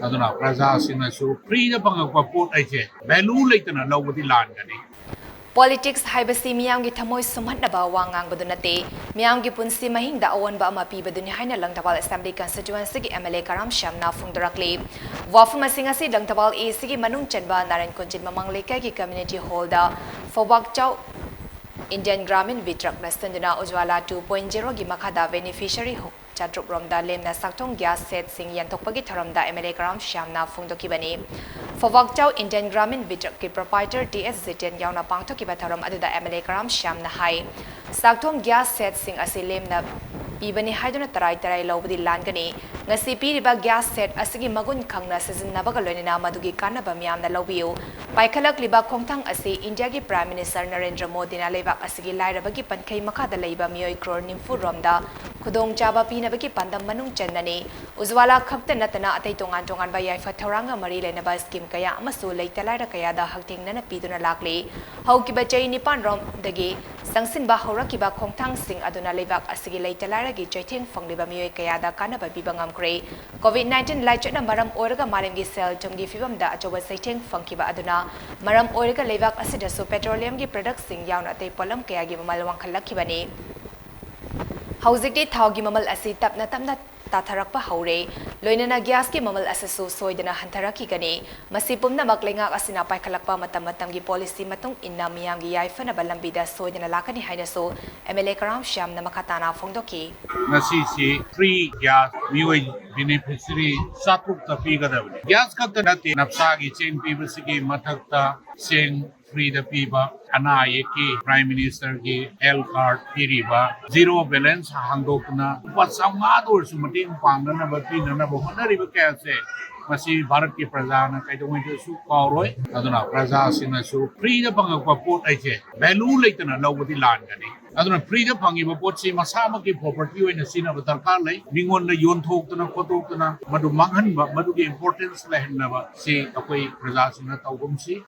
aduna praja sinasu free da pangakpa pot aise value leitana lawdi lan gani Politics haibasi meeyamgi thamoi sumhatnaba wa ngangbadu natte meeyamgi punsi mahing da awonba ama pibaduni haina Langthabal Assembly constituency gi MLA Karam Shyam na phongdorakli wafum asinga si Langthabal AC gi manung chanba naran konjin mamang lekai gi community hall da fobak chau Indian Gramin Vitrak Nastandana Ujwala 2.0 gi makhada beneficiary ho Chatruk Romda Lemna Saktong Gas Set Sing Yantokpagi Tharamda MLA Karam Shyam na phongdokibani Fawak Chau Indian Gramin Vitrak ki proprietor DS Zitian Yauna Pangtokiba Tharam aduda MLA Karam Shyam na hai Saktong Gas Set Sing asi lemna Ibani haiduna tarai lawbadi langani ngasi piriba gas set asigi magun khangna sizinnabaga loinina madugi kanaba miyamna lawbiu paikhalak liba khongthang asi India gi Prime Minister Narendra Modi na lebak asigi lairabagi pankhei makhada leiba miyoi crore nimfu romda khudong chaba pinabagi pandam manung chandani Ujwala khakta natana atai tongan ba yaifa thoranga mari lenaba scheme kaya amasu leitalaira kaya da haktingnana piduna lakli haukiba chai nipan rom dagi sangsinba horakiba khongthang sing aduna lebak asigi leitalaira gi chaitheng fangliba miyoi kaya da kanaba bibangam kre COVID-19 laichna maram oiraga malemgi sel tumgi fibamda achoba saitheng fangkiba aduna maram oiraga lebak asida so petroleum gi products sing yauna tei polam kaya gi mamal wangkhalakkibani Hauzikti thaugi mamal asi tapna tatharakpa haure loinana gas ki mamal asasu soidana hantaraki gani masi pumna maklenga asina paikhalakpa matamgi policy matung inna miyamgi yaifana balambida soidana lakani haina so MLA Karam Shyam na makatana phongdoki ngasi si free gas mioi beneficiary satruk ta pigadabni gas khakta nate napsa gi chain pibasigi mathakta seng free da piba ana yeki Prime Minister gi health card piriba zero balance hangdokna pasanga dor sumating pangna ba pinana ba honariba kaise masi bharat ki praja na kaidongoi su kauroi aduna praja sinasu free da pangakpa pot aise value leitana lawdi lan gani aduna free da pangiba pot si masama ki property oina sina ba darkar lai mingon na yon thoktana khotoktana madu manghan ba madu ki importance lehenna ba si akoi praja sina tawgum si